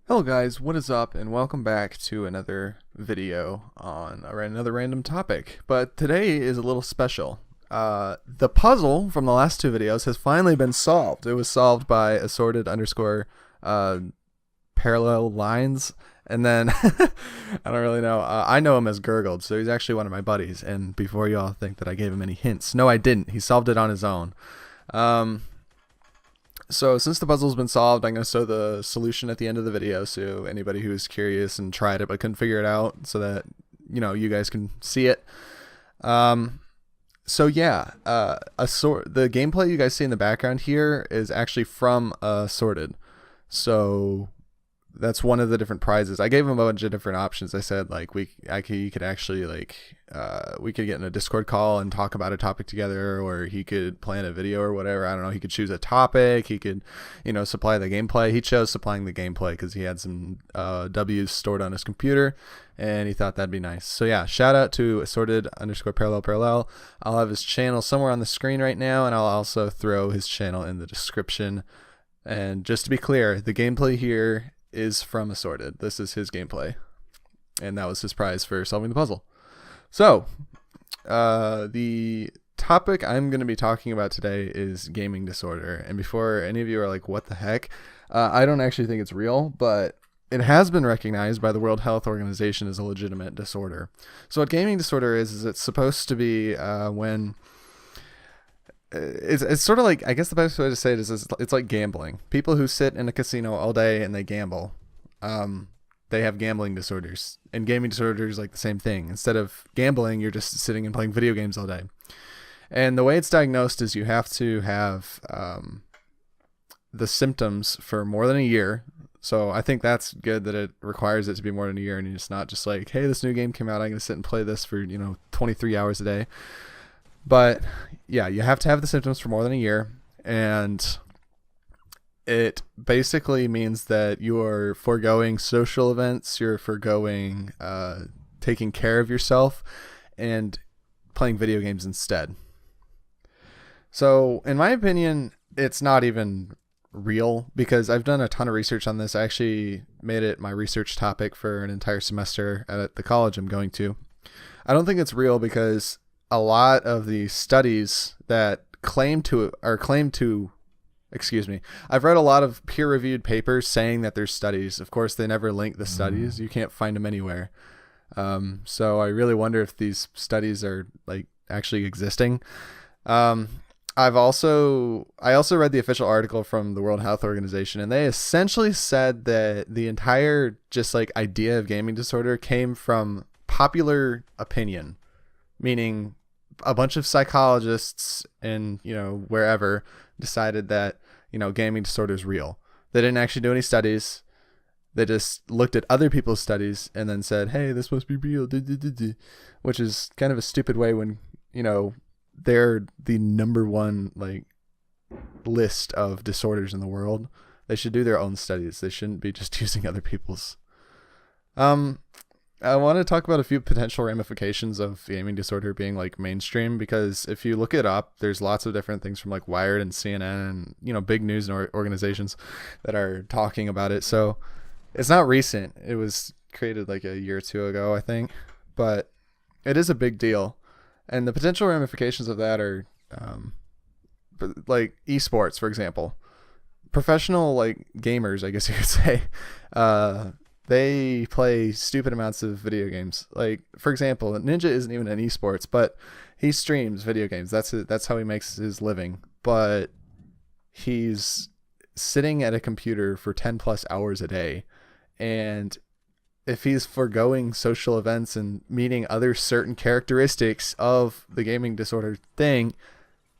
Hello guys, what is up, and welcome back to another video on another random topic. But today is a little special. The puzzle from the last two videos has finally been solved. It was solved by assorted underscore parallel lines, and then I don't really know. I know him as Gurgled, so he's actually one of my buddies. And before y'all think that I gave him any hints, no, I didn't. He solved it on his own. So since the puzzle's been solved, I'm going to show the solution at the end of the video, so anybody who's curious and tried it but couldn't figure it out, so that you guys can see it. So yeah, the gameplay you guys see in the background here is actually from Assorted. So that's one of the different prizes. I gave him a bunch of different options. I said like you could actually we could get in a Discord call and talk about a topic together, or he could plan a video or whatever. I don't know. He could choose a topic. He could, supply the gameplay. He chose supplying the gameplay because he had some W's stored on his computer, and he thought that'd be nice. So yeah, shout out to assorted underscore parallel. I'll have his channel somewhere on the screen right now, and I'll also throw his channel in the description. And just to be clear, the gameplay here is from Assorted. This is his gameplay, and that was his prize for solving the puzzle. So the topic I'm going to be talking about today is gaming disorder. And before any of you are like, what the heck, I don't actually think it's real, but it has been recognized by the World Health Organization as a legitimate disorder. So what gaming disorder is it's supposed to be when it's sort of like, I guess the best way to say it is it's like gambling. People who sit in a casino all day and they gamble, they have gambling disorders. And gaming disorders is like the same thing. Instead of gambling, you're just sitting and playing video games all day. And the way it's diagnosed is you have to have the symptoms for more than a year. So I think that's good that it requires it to be more than a year, and it's not just like, hey, this new game came out, I'm going to sit and play this for 23 hours a day. But yeah, you have to have the symptoms for more than a year, and it basically means that you are foregoing social events, you're foregoing taking care of yourself, and playing video games instead. So in my opinion, it's not even real, because I've done a ton of research on this. I actually made it my research topic for an entire semester at the college I'm going to. I don't think it's real because a lot of the studies that I've read a lot of peer-reviewed papers saying that there's studies. Of course, they never link the studies. You can't find them anywhere. So I really wonder if these studies are actually existing. I also read the official article from the World Health Organization, and they essentially said that the entire idea of gaming disorder came from popular opinion, meaning a bunch of psychologists in wherever decided that gaming disorder is real. They didn't actually do any studies. They just looked at other people's studies and then said, hey, this must be real, which is kind of a stupid way when they're the number one list of disorders in the world. They should do their own studies. They shouldn't be just using other people's. I want to talk about a few potential ramifications of gaming disorder being mainstream, because if you look it up, there's lots of different things from Wired and CNN and big news organizations that are talking about it. So it's not recent. It was created a year or two ago, I think, but it is a big deal. And the potential ramifications of that are esports, for example. Professional gamers, I guess you could say, they play stupid amounts of video games. For example, Ninja isn't even an esports, but he streams video games. That's how he makes his living. But he's sitting at a computer for 10 plus hours a day. And if he's foregoing social events and meeting other certain characteristics of the gaming disorder thing,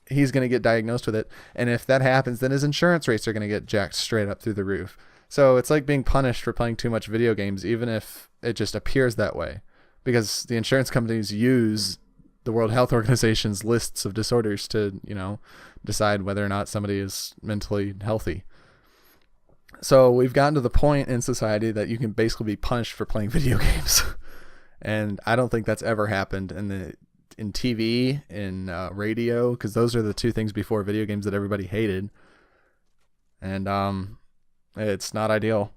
he's going to get diagnosed with it. And if that happens, then his insurance rates are going to get jacked straight up through the roof. So it's like being punished for playing too much video games, even if it just appears that way, because the insurance companies use the World Health Organization's lists of disorders to, decide whether or not somebody is mentally healthy. So we've gotten to the point in society that you can basically be punished for playing video games. And I don't think that's ever happened in TV, in radio, because those are the two things before video games that everybody hated. And it's not ideal.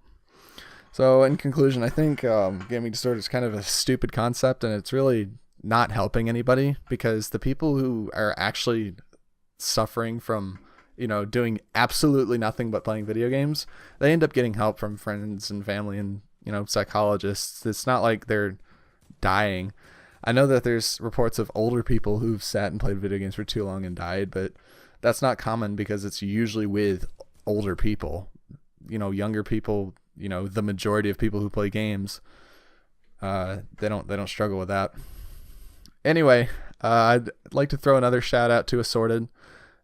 So in conclusion, I think gaming disorder is kind of a stupid concept, and it's really not helping anybody, because the people who are actually suffering from, doing absolutely nothing but playing video games, they end up getting help from friends and family and, psychologists. It's not like they're dying. I know that there's reports of older people who've sat and played video games for too long and died, but that's not common because it's usually with older people. Younger people, the majority of people who play games, they don't struggle with that. Anyway, I'd like to throw another shout out to Assorted.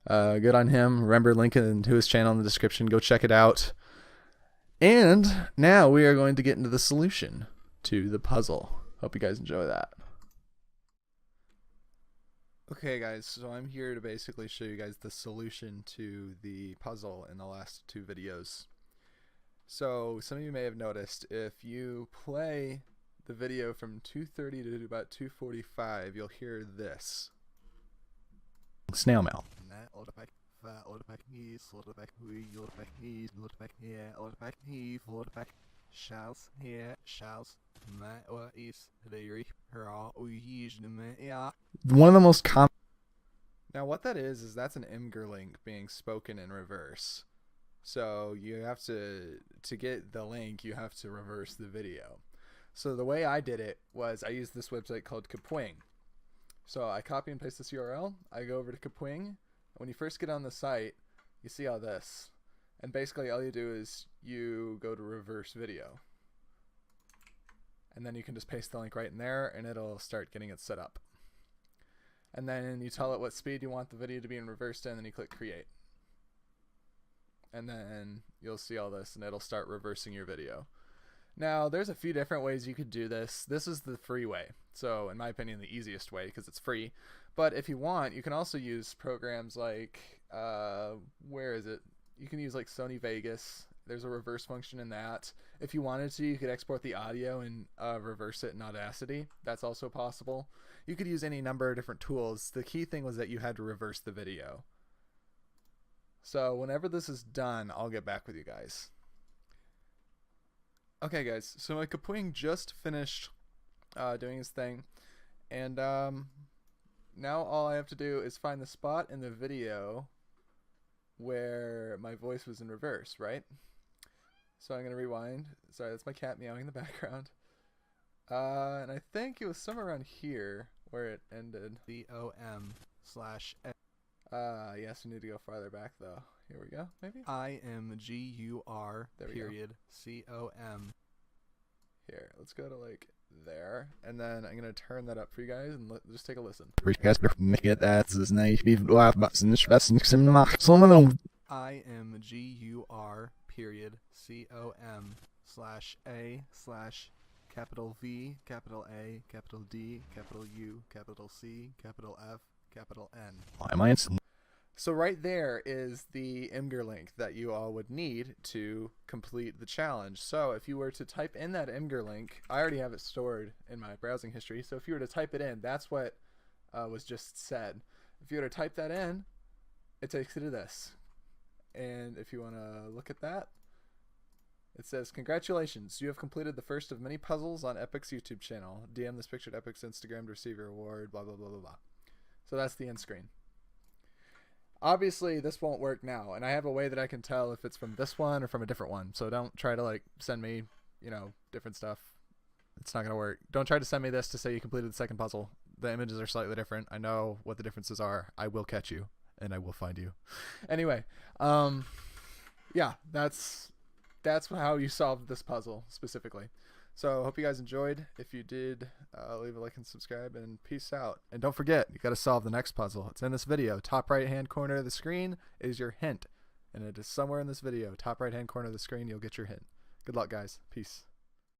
Good on him. Remember, linking to his channel in the description. Go check it out. And now we are going to get into the solution to the puzzle. Hope you guys enjoy that. Okay guys, so I'm here to basically show you guys the solution to the puzzle in the last two videos. So some of you may have noticed, if you play the video from 2:30 to about 2:45, you'll hear this. Snail mail. One of the most common. Now what that is that's an Imgur link being spoken in reverse. So you have to get the link, you have to reverse the video. So the way I did it was I used this website called Kapwing. So I copy and paste this URL, I go over to Kapwing, and when you first get on the site, you see all this. And basically all you do is you go to reverse video. And then you can just paste the link right in there and it'll start getting it set up. And then you tell it what speed you want the video to be in reversed in, and then you click create. And then you'll see all this and it'll start reversing your video. Now there's a few different ways you could do this. This is the free way. So in my opinion, the easiest way because it's free. But if you want, you can also use programs like, where is it? You can use like Sony Vegas. There's a reverse function in that. If you wanted to, you could export the audio and reverse it in Audacity. That's also possible. You could use any number of different tools. The key thing was that you had to reverse the video. So whenever this is done, I'll get back with you guys. Okay guys, so my Kapwing just finished doing his thing, and now all I have to do is find the spot in the video where my voice was in reverse, right? So I'm going to rewind. Sorry, that's my cat meowing in the background. And I think it was somewhere around here where it ended. Yes, we need to go farther back though. Here we go, maybe? IMGUR period COM. Here, let's go to like there, and then I'm gonna turn that up for you guys and just take a listen. IMGUR period COM /A/ capital V, capital A, capital D, capital U, capital C, capital F, capital N. So right there is the Imgur link that you all would need to complete the challenge. So if you were to type in that Imgur link, I already have it stored in my browsing history. So if you were to type it in, that's what was just said. If you were to type that in, it takes you to this. And if you want to look at that, it says, "Congratulations, you have completed the first of many puzzles on Epic's YouTube channel. DM this picture to Epic's Instagram to receive your award, blah, blah, blah, blah, blah." So that's the end screen. Obviously, this won't work now, and I have a way that I can tell if it's from this one or from a different one. So don't try to like send me, different stuff. It's not going to work. Don't try to send me this to say you completed the second puzzle. The images are slightly different. I know what the differences are. I will catch you, and I will find you. Anyway, yeah, that's how you solved this puzzle specifically. So hope you guys enjoyed. If you did, leave a like and subscribe, and peace out. And don't forget, you got to solve the next puzzle. It's in this video. Top right hand corner of the screen is your hint, and it is somewhere in this video. Top right hand corner of the screen, you'll get your hint. Good luck, guys. Peace.